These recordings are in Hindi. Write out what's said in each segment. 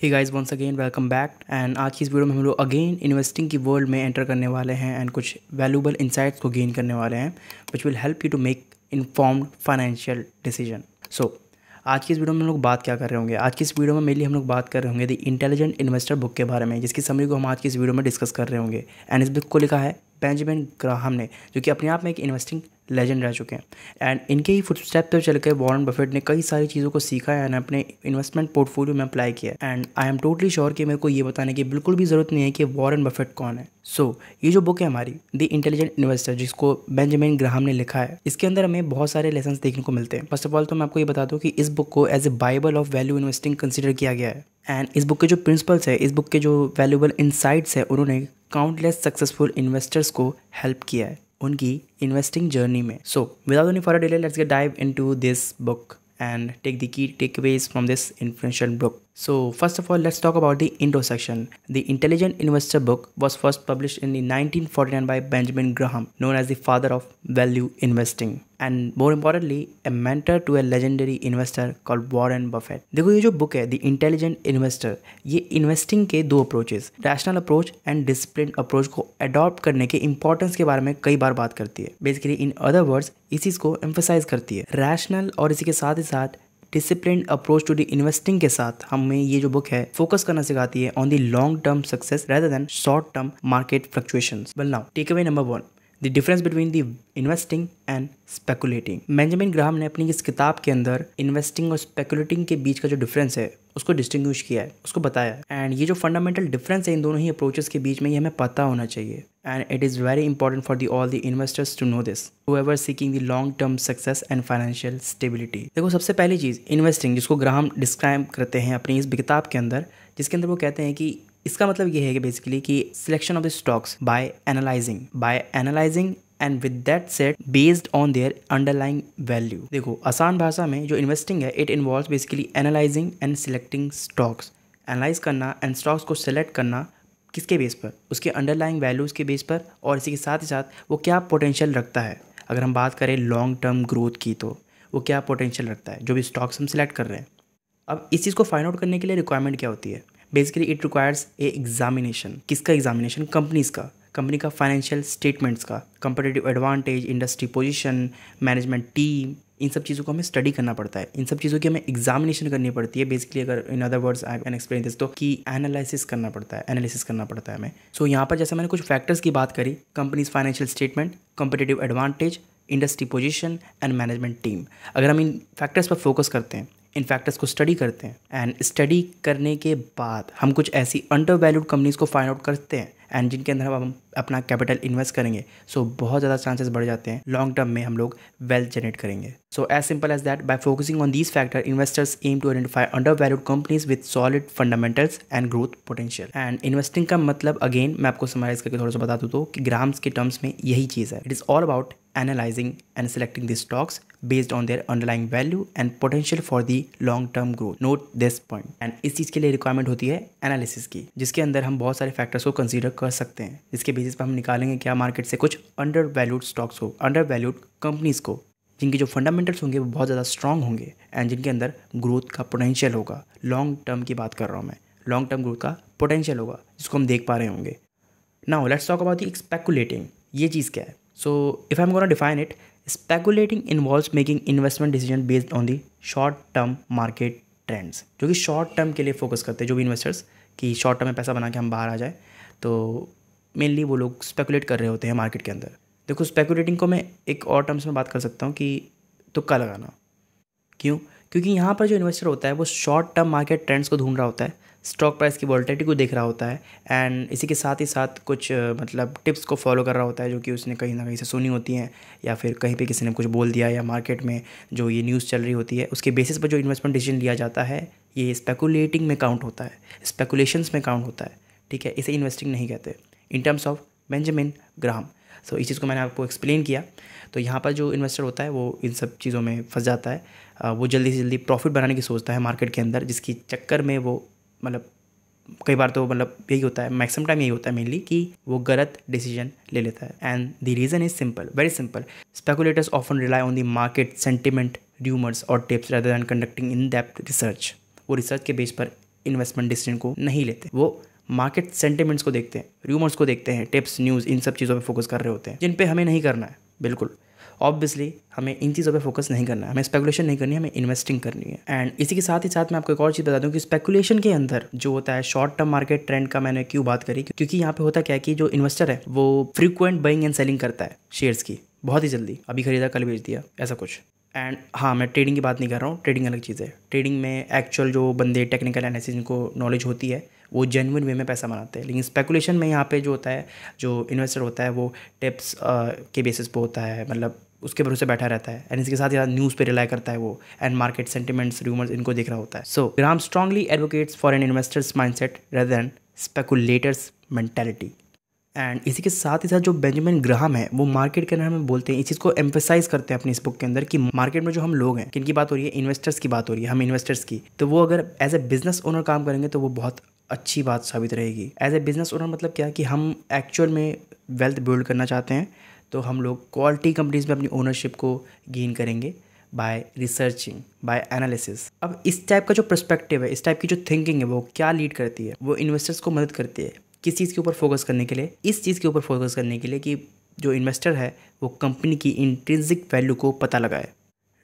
Hey guys once again welcome back and आज की इस वीडियो में हम लोग अगेन इन्वेस्टिंग की वर्ल्ड में एंटर करने वाले हैं एंड कुछ वैल्यूबल इंसाइट्स को गेन करने वाले हैं which will help you to make informed financial decision. So आज की इस वीडियो में हम लोग बात क्या कर रहे होंगे। आज की इस वीडियो में मेनली हम लोग बात कर रहे होंगे द इंटेलिजेंट इन्वेस्टर बुक के बारे में, जिसकी समरी को हम आज की इस वीडियो में डिस्कस कर रहे होंगे। एंड इस बुक को लिखा है बेंजामिन ग्राहम ने, जो कि अपने आप में एक इन्वेस्टिंग लेजेंड रह चुके हैं। एंड इनके ही फुटस्टेप पर चल के वॉरेन बफेट ने कई सारी चीज़ों को सीखा है एंड अपने इन्वेस्टमेंट पोर्टफोलियो में अप्लाई किया। And I am totally sure कि मेरे को ये बताने की बिल्कुल भी ज़रूरत नहीं है कि वॉरेन बफेट कौन है। सो ये जो बुक है हमारी द इंटेलिजेंट इन्वेस्टर, जिसको बेंजामिन ग्राहम ने लिखा है, इसके अंदर हमें बहुत सारे लेसन देखने को मिलते हैं। फर्स्ट ऑफ ऑल तो मैं आपको ये बता दूं कि इस बुक को as a bible of value investing consider किया गया है। एंड इस बुक के जो प्रिंसिपल्स है, इस बुक के जो वैल्यूबल इंसाइट्स है, उन्होंने काउंटलेस सक्सेसफुल इन्वेस्टर्स को हेल्प किया है उनकी इन्वेस्टिंग जर्नी में। So without any further delay let's get dive into this book and take the key takeaways from this influential book. So first of all, let's talk about the intro section. The Intelligent Investor book was first published in the 1949 by Benjamin Graham, known as the father of value investing, and more importantly, a mentor to a legendary investor called Warren Buffett. देखो ये जो बुक है The Intelligent Investor, ये इन्वेस्टिंग के दो approaches, rational approach and discipline approach को अडॉप्ट करने के इंपॉर्टेंस के बारे में कई बार बात करती है। बेसिकली इन अदर वर्ड्स इस चीज़ को एम्फेसाइज करती है। रैशनल और इसी के साथ ही साथ discipline approach to the investing के साथ हमें ये जो बुक है फोकस करना सिखाती है on the long term success rather than short term market fluctuations. Well now take away number 1, the difference between the investing and speculating. Benjamin Graham ने अपनी इस किताब के अंदर इन्वेस्टिंग और स्पेकुलेटिंग के बीच का जो डिफरेंस है उसको डिस्टिंग्विश किया है, उसको बताया है। एंड ये जो फंडामेंटल डिफरेंस है इन दोनों ही अप्रोचेस के बीच में, ये हमें पता होना चाहिए। And it is very important for all the investors to know this, whoever seeking the long term success and financial stability। देखो सबसे पहली चीज़ इन्वेस्टिंग, जिसको ग्राहम डिस्क्राइब करते हैं अपनी इस किताब के अंदर, जिसके अंदर वो कहते हैं कि इसका मतलब ये है कि बेसिकली कि selection of the stocks by analysing and with that set based on their underlying value. देखो आसान भाषा में जो इन्वेस्टिंग है it involves basically analysing and selecting stocks, analyse करना एंड स्टॉक्स को सेलेक्ट करना किसके बेस पर, उसके अंडरलाइंग वैल्यूज़ के बेस पर, और इसी के साथ ही साथ वो क्या पोटेंशियल रखता है। अगर हम बात करें लॉन्ग टर्म ग्रोथ की तो वो क्या पोटेंशियल रखता है जो भी स्टॉक्स हम सिलेक्ट कर रहे हैं। अब इस चीज़ को फाइंड आउट करने के लिए रिक्वायरमेंट क्या होती है? Basically it requires a examination. किसका एग्जामिनेशन? कंपनीज़ का, कंपनी का फाइनेंशियल स्टेटमेंट्स का, competitive advantage, industry position, management team, इन सब चीज़ों को हमें स्टडी करना पड़ता है। इन सब चीज़ों की हमें एग्जामिनेशन करनी पड़ती है। बेसिकली अगर in other words I can explain this, तो कि एनालिसिस करना पड़ता है हमें। सो यहाँ पर जैसे मैंने कुछ फैक्टर्स की बात करी, companies financial statement, competitive advantage, industry position and management team. अगर हम इन फैक्टर्स पर फोकस करते हैं, इन फैक्टर्स को स्टडी करते हैं एंड स्टडी करने के बाद हम कुछ ऐसी अंडर वैल्यूड कंपनीज को फाइंड आउट करते हैं एंड जिनके अंदर हम अपना कैपिटल इन्वेस्ट करेंगे, सो बहुत ज़्यादा चांसेस बढ़ जाते हैं लॉन्ग टर्म में हम लोग वेल्थ जनरेट करेंगे। So as simple as that, by focusing on these factor investors aim to identify undervalued companies with solid fundamentals and growth potential. And investing का मतलब अगेन मैं आपको समराइज करके थोड़ा सा बता दूँ तो कि ग्राम्स के टर्म्स में यही चीज़ है। It is all about analyzing and selecting the stocks based on their underlying value and potential for the long term growth. Note this point. And इस चीज़ के लिए रिक्वायरमेंट होती है एनालिसिस की, जिसके अंदर हम बहुत सारे फैक्टर्स को कंसीडर कर सकते हैं, जिसके बेसिस पर हम निकालेंगे क्या मार्केट से कुछ अंडर वैल्यूड स्टॉक्स को, अंडर वैल्यूड कंपनीज़ को, जिनके जो फंडामेंटल्स होंगे वो बहुत ज़्यादा स्ट्रॉन्ग होंगे एंड जिनके अंदर ग्रोथ का पोटेंशियल होगा। लॉन्ग टर्म की बात कर रहा हूँ मैं, लॉन्ग टर्म ग्रोथ का पोटेंशियल होगा जिसको हम देख पा रहे होंगे। Now let's talk about the speculating. ये चीज़ क्या है? So if I'm going to define it, speculating involves making investment decision based on the short term market trends, जो कि शॉर्ट टर्म के लिए फोकस करते हैं जो भी इन्वेस्टर्स, कि शॉर्ट टर्म में पैसा बना के हम बाहर आ जाए, तो मेनली वो लोग स्पेकुलेट कर रहे होते हैं मार्केट के अंदर। देखो स्पेकुलेटिंग को मैं एक और टर्म्स में बात कर सकता हूँ कि तुक्का लगाना। क्यों? क्योंकि यहाँ पर जो इन्वेस्टर होता है वो शॉर्ट टर्म मार्केट ट्रेंड्स को ढूंढ रहा होता है, स्टॉक प्राइस की वॉलेटिलिटी को देख रहा होता है एंड इसी के साथ ही साथ कुछ मतलब टिप्स को फॉलो कर रहा होता है जो कि उसने कहीं ना कहीं से सुनी होती हैं, या फिर कहीं पे किसी ने कुछ बोल दिया, या मार्केट में जो ये न्यूज़ चल रही होती है उसके बेसिस पर जो इन्वेस्टमेंट डिसीजन लिया जाता है ये स्पेकुलेटिंग में काउंट होता है, स्पेकुलेशंस में काउंट होता है। ठीक है, इसे इन्वेस्टिंग नहीं कहते in terms of Benjamin Graham. So इस चीज़ को मैंने आपको एक्सप्लेन किया। तो यहाँ पर जो इन्वेस्टर होता है वो इन सब चीज़ों में फंस जाता है, वो जल्दी से जल्दी प्रॉफिट बनाने की सोचता है मार्केट के अंदर, जिसकी चक्कर में वो मतलब कई बार तो मतलब यही होता है, मैक्सिमम टाइम यही होता है मेनली, कि वो गलत डिसीजन ले लेता है। And the reason is simple, very simple. Speculators often rely on the market sentiment, rumours और tips rather than conducting in depth research. वो रिसर्च के बेस पर इन्वेस्टमेंट डिसीजन को नहीं लेते। वो मार्केट सेंटिमेंट्स को देखते हैं, रूमर्स को देखते हैं, टिप्स, न्यूज़, इन सब चीज़ों पे फोकस कर रहे होते हैं जिन पे हमें नहीं करना है। बिल्कुल ऑब्वियसली हमें इन चीज़ों पे फोकस नहीं करना है, हमें स्पेकुलेशन नहीं करनी है, हमें इन्वेस्टिंग करनी है। एंड इसी के साथ ही साथ मैं आपको एक और चीज़ बता दूं कि स्पेकुलेशन के अंदर जो होता है शॉर्ट टर्म मार्केट ट्रेंड का मैंने क्यों बात करी, क्योंकि यहाँ पे होता क्या है कि जो इन्वेस्टर है वो फ्रीक्वेंट बाइंग एंड सेलिंग करता है शेयर्स की, बहुत ही जल्दी, अभी खरीदा कल बेच दिया, ऐसा कुछ। एंड हाँ, मैं ट्रेडिंग की बात नहीं कर रहा हूँ, ट्रेडिंग अलग चीज़ है। ट्रेडिंग में एक्चुअल जो बंदे टेक्निकल एनालिसिस जिनको नॉलेज होती है वो जेन्युइन वे में पैसा बनाते हैं। लेकिन स्पेकुलेशन में यहाँ पे जो होता है, जो इन्वेस्टर होता है वो टिप्स के बेसिस पे होता है, मतलब उसके भरोसे बैठा रहता है। एंड इसके साथ ही साथ न्यूज़ पे रिलाई करता है वो, एंड मार्केट सेंटिमेंट्स, रूमर्स, इनको देख रहा होता है। So Graham strongly advocates for an investors mindset rather than speculators mentality. And इसी के साथ ही साथ जो बेंजामिन ग्राहम है वो मार्केट के अंदर हमें बोलते हैं, इस चीज़ को एम्फेसाइज करते हैं अपनी इस बुक के अंदर कि मार्केट में जो हम लोग हैं, किन की बात हो रही है, इन्वेस्टर्स की बात हो रही है, हम इन्वेस्टर्स की, तो वो अगर एज ए बिजनेस ओनर काम करेंगे तो वो बहुत अच्छी बात साबित रहेगी। एज ए बिजनेस ओनर मतलब क्या कि हम एक्चुअल में वेल्थ बिल्ड करना चाहते हैं, तो हम लोग क्वालिटी कंपनीज में अपनी ओनरशिप को गेन करेंगे बाय रिसर्चिंग, बाय एनालिसिस। अब इस टाइप का जो पर्सपेक्टिव है, इस टाइप की जो थिंकिंग है, वो क्या लीड करती है, वो इन्वेस्टर्स को मदद करती है किस चीज़ के ऊपर फोकस करने के लिए, इस चीज़ के ऊपर फोकस करने के लिए कि जो इन्वेस्टर है वो कंपनी की इंट्रिंसिक वैल्यू को पता लगाए,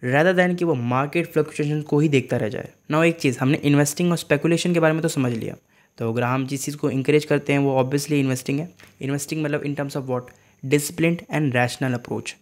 rather दैन कि वो मार्केट फ्लक्चुएशन को ही देखता रह जाए। ना एक चीज़, हमने इन्वेस्टिंग और स्पेकुलेशन के बारे में तो समझ लिया, तो ग्राहम जिस चीज़ को इंकरेज करते हैं वो ऑब्वियसली इन्वेस्टिंग है। इन्वेस्टिंग मतलब इन terms of what, disciplined and rational approach.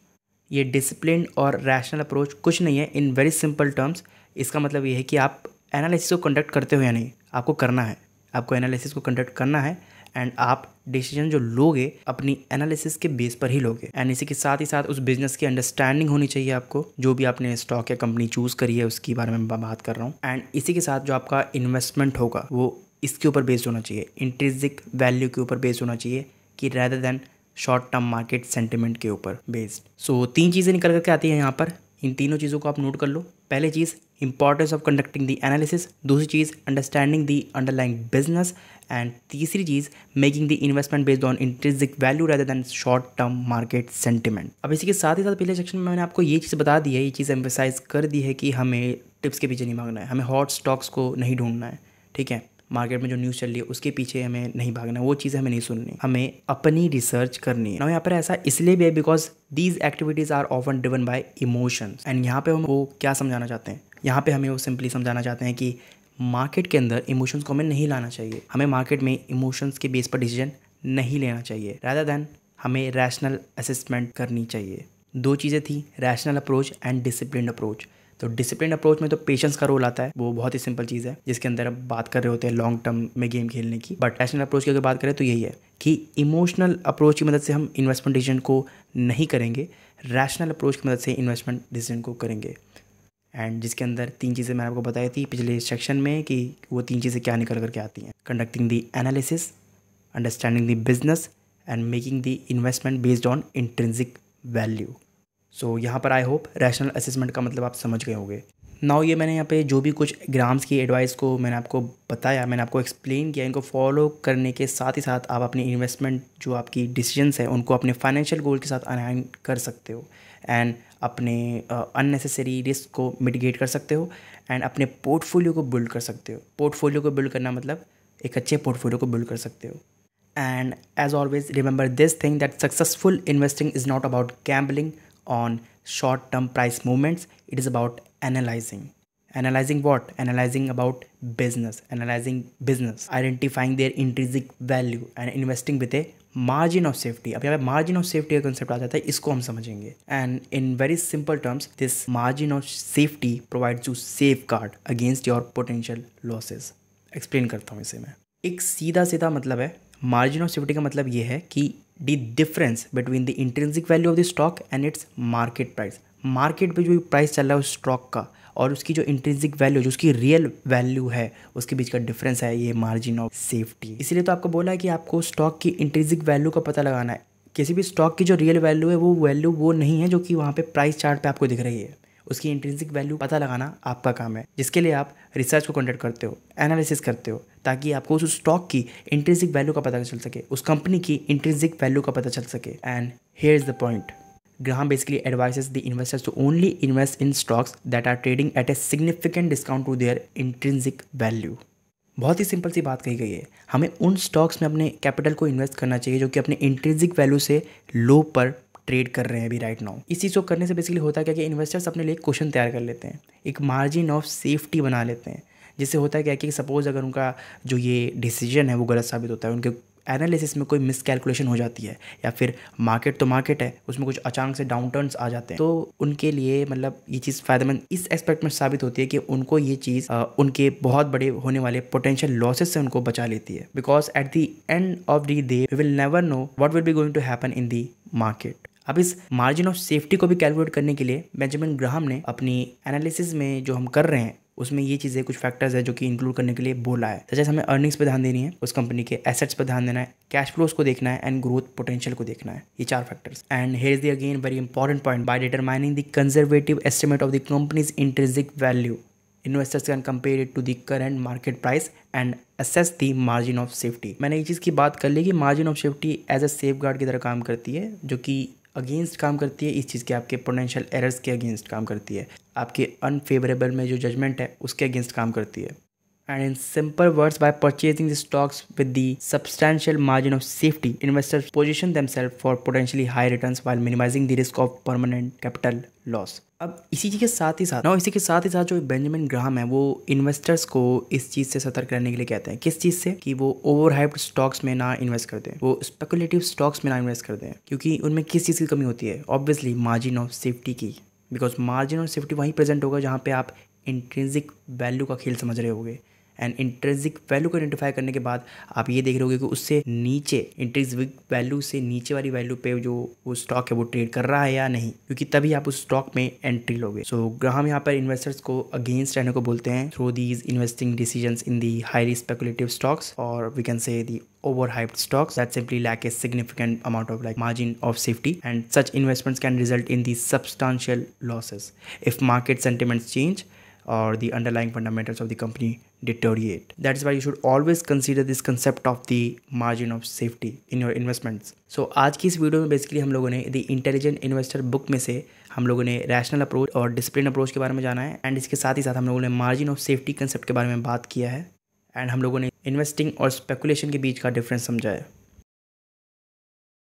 ये डिसिप्लिन और रैशनल अप्रोच कुछ नहीं है, इन वेरी सिंपल टर्म्स इसका मतलब ये है कि आप एनालिसिस को कंडक्ट करते हो या नहीं, आपको करना है, आपको एनालिसिस को कंडक्ट करना है, एंड आप डिसीजन जो लोगे अपनी एनालिसिस के बेस पर ही लोगे। एंड इसी के साथ ही साथ उस बिजनेस की अंडरस्टैंडिंग होनी चाहिए आपको, जो भी आपने स्टॉक या कंपनी चूज़ करी है उसके बारे में बात कर रहा हूँ। एंड इसी के साथ जो आपका इन्वेस्टमेंट होगा वो इसके ऊपर बेस्ड होना चाहिए, इंट्रिंसिक वैल्यू के ऊपर बेस्ड होना चाहिए कि rather than short term market sentiment के ऊपर बेस्ड। सो 3 चीज़ें निकल करके आती हैं यहाँ पर, इन तीनों चीज़ों को आप नोट कर लो। पहली चीज़, importance of conducting the analysis. दूसरी चीज़, understanding the underlying business. And तीसरी चीज़, making the investment based on intrinsic value rather than short term market sentiment. अब इसी के साथ ही साथ पहले सेक्शन में मैंने आपको ये चीज़ बता दी है, ये चीज़ एम्फेसाइज कर दी है कि हमें टिप्स के पीछे नहीं भागना है, हमें हॉट स्टॉक्स को नहीं ढूंढना है, ठीक है। मार्केट में जो न्यूज़ चल रही है उसके पीछे हमें नहीं भागना, वो चीज़ें हमें नहीं सुननी, हमें अपनी रिसर्च करनी है ना। यहाँ पर ऐसा इसलिए भी है because these activities are often driven by emotions. And यहाँ पे हम वो क्या समझाना चाहते हैं, यहाँ पे हमें वो सिंपली समझाना चाहते हैं कि मार्केट के अंदर इमोशंस को हमें नहीं लाना चाहिए, हमें मार्केट में इमोशंस के बेस पर डिसीजन नहीं लेना चाहिए, रादर दैन हमें रैशनल असेसमेंट करनी चाहिए। 2 चीज़ें थी, rational approach and disciplined approach. तो डिसिप्लिन अप्रोच में तो पेशेंस का रोल आता है, वो बहुत ही सिंपल चीज़ है जिसके अंदर अब बात कर रहे होते हैं लॉन्ग टर्म में गेम खेलने की। बट रैशनल अप्रोच की अगर बात करें तो यही है कि इमोशनल अप्रोच की मदद से हम इन्वेस्टमेंट डिसीजन को नहीं करेंगे, रैशनल अप्रोच की मदद से इन्वेस्टमेंट डिसीजन को करेंगे। एंड जिसके अंदर 3 चीज़ें मैंने आपको बताई थी पिछले सेक्शन में कि वो 3 चीज़ें क्या निकल करके आती हैं, conducting the analysis, understanding the business and making the investment based on intrinsic value. So यहाँ पर आई होप रैशनल असेसमेंट का मतलब आप समझ गए होंगे। नाउ ये मैंने यहाँ पे जो भी कुछ ग्राम्स की एडवाइस को मैंने आपको बताया, मैंने आपको एक्सप्लेन किया, इनको फॉलो करने के साथ ही साथ आप अपनी इन्वेस्टमेंट जो आपकी डिसीजंस है उनको अपने फाइनेंशियल गोल के साथ अलाइन कर सकते हो, एंड अपने अननेसेसरी रिस्क को मिटिगेट कर सकते हो, एंड अपने पोर्टफोलियो को बिल्ड कर सकते हो। पोर्टफोलियो को बिल्ड करना मतलब एक अच्छे पोर्टफोलियो को बिल्ड कर सकते हो। And as always remember this thing that successful investing is not about gambling on short-term price movements. It is about analyzing what? Analyzing about business, identifying their intrinsic value and investing with a margin of safety. अब यहाँ पे margin of safety का concept आ जाता है, इसको हम समझेंगे। And in very simple terms, this margin of safety provides you safeguard against your potential losses. Explain करता हूँ इसे मैं। एक सीधा मतलब है, मार्जिन ऑफ सेफ्टी का मतलब ये है कि the difference between the intrinsic value of the stock and its market price. Market पे जो प्राइस चल रहा है उस स्टॉक का और उसकी जो इंट्रिंसिक वैल्यू, जो उसकी रियल वैल्यू है, उसके बीच का डिफरेंस है ये मार्जिन ऑफ सेफ्टी। इसीलिए तो आपको बोला है कि आपको स्टॉक की इंट्रिंसिक वैल्यू का पता लगाना है। किसी भी स्टॉक की जो रियल वैल्यू है वो वैल्यू वो नहीं है जो कि वहाँ पे प्राइस चार्ट पे आपको दिख रही है, उसकी इंट्रिंसिक वैल्यू पता लगाना आपका काम है, जिसके लिए आप रिसर्च को कंडक्ट करते हो, एनालिसिस करते हो, ताकि आपको उस स्टॉक की इंट्रिंसिक वैल्यू का पता चल सके, उस कंपनी की इंट्रिंसिक वैल्यू का पता चल सके। And here is the point, Graham basically advises the investors to only invest in stocks that are trading at a significant discount to their intrinsic value. बहुत ही सिंपल सी बात कही गई है, हमें उन स्टॉक्स में अपने कैपिटल को इन्वेस्ट करना चाहिए जो कि अपने इंट्रिंसिक वैल्यू से लो पर ट्रेड कर रहे हैं अभी राइट नाउ। इस चीज़ को करने से बेसिकली होता है क्या कि इन्वेस्टर्स अपने लिए क्वेश्चन तैयार कर लेते हैं, एक मार्जिन ऑफ सेफ्टी बना लेते हैं, जिससे होता है क्या कि सपोज अगर उनका जो ये डिसीजन है वो गलत साबित होता है, उनके एनालिसिस में कोई मिसकैलकुलेशन हो जाती है, या फिर मार्केट तो मार्केट है उसमें कुछ अचानक से डाउन टर्न्स आ जाते हैं, तो उनके लिए मतलब ये चीज़ फायदेमंद इस एस्पेक्ट में साबित होती है कि उनको ये चीज़ उनके बहुत बड़े होने वाले पोटेंशियल लॉसेस से उनको बचा लेती है। Because at the end of the day we will never know what will be going to happen in the market. अब इस मार्जिन ऑफ सेफ्टी को भी कैलकुलेट करने के लिए बेंजामिन ग्राहम ने अपनी एनालिसिस में जो हम कर रहे हैं उसमें ये चीज़ें कुछ फैक्टर्स है जो कि इंक्लूड करने के लिए बोला है। जैसे हमें अर्निंग्स पे ध्यान देनी है, उस कंपनी के एसेट्स पे ध्यान देना है, कैश फ्लोज को देखना है एंड ग्रोथ पोटेंशियल को देखना है, ये 4 factors. And here is the again very important point, by determining the conservative estimate of the company's intrinsic value investors can compare it to the current market price and assess the margin of safety. मैंने ये चीज़ की बात कर ली कि margin of safety as a safeguard की तरह काम करती है, जो कि अगेंस्ट काम करती है इस चीज़ के, आपके पोटेंशियल एरर्स के अगेंस्ट काम करती है, आपके अनफेवरेबल में जो जजमेंट है उसके अगेंस्ट काम करती है। And in simple words, by purchasing the stocks with the substantial margin of safety, investors position themselves for potentially high returns while minimising the risk of permanent capital loss. अब इसी के साथ ही साथ जो बेंजामिन ग्राहम है वो इन्वेस्टर्स को इस चीज़ से सतर्क रहने के लिए कहते हैं। किस चीज़ से? कि वो ओवरहाइप्ड स्टॉक्स में ना इन्वेस्ट करते हैं, वो स्पेकुलेटिव स्टॉक्स में ना इन्वेस्ट करते हैं, क्योंकि उनमें किस चीज़ की कमी होती है? ऑब्वियसली मार्जिन ऑफ सेफ्टी की। बिकॉज मार्जिन ऑफ सेफ्टी वहीं प्रेजेंट होगा जहाँ पे आप इंट्रिंसिक वैल्यू का खेल समझ रहे होगे, एंड इंट्रिंसिक वैल्यू को आइडेंटिफाई करने के बाद आप ये देख रहे होगे कि उससे नीचे, इंट्रिंसिक वैल्यू से नीचे वाली वैल्यू पे जो वो स्टॉक है वो ट्रेड कर रहा है या नहीं, क्योंकि तभी आप उस स्टॉक में एंट्री लोगे। सो ग्राहम यहाँ पर इन्वेस्टर्स को अगेंस्ट रहने को बोलते हैं through these investing decisions in the highly speculative stocks, और we can say the overhyped stocks that simply lack a significant amount of like margin of safety, and such investments can result in these substantial losses if market sentiments change or the underlying fundamentals of the company deteriorate. That is why you should always consider this concept of the margin of safety in your investments. So आज की इस वीडियो में बेसिकली हम लोगों ने द इंटेलिजेंट इन्वेस्टर बुक में से हम लोगों ने रैशनल अप्रोच और डिसिप्लिन अप्रोच के बारे में जाना है, एंड इसके साथ ही साथ हम लोगों ने मार्जिन ऑफ सेफ्टी कंसेप्ट के बारे में बात किया है, एंड हम लोगों ने इन्वेस्टिंग और स्पेकुलेशन के बीच का डिफरेंस समझा है।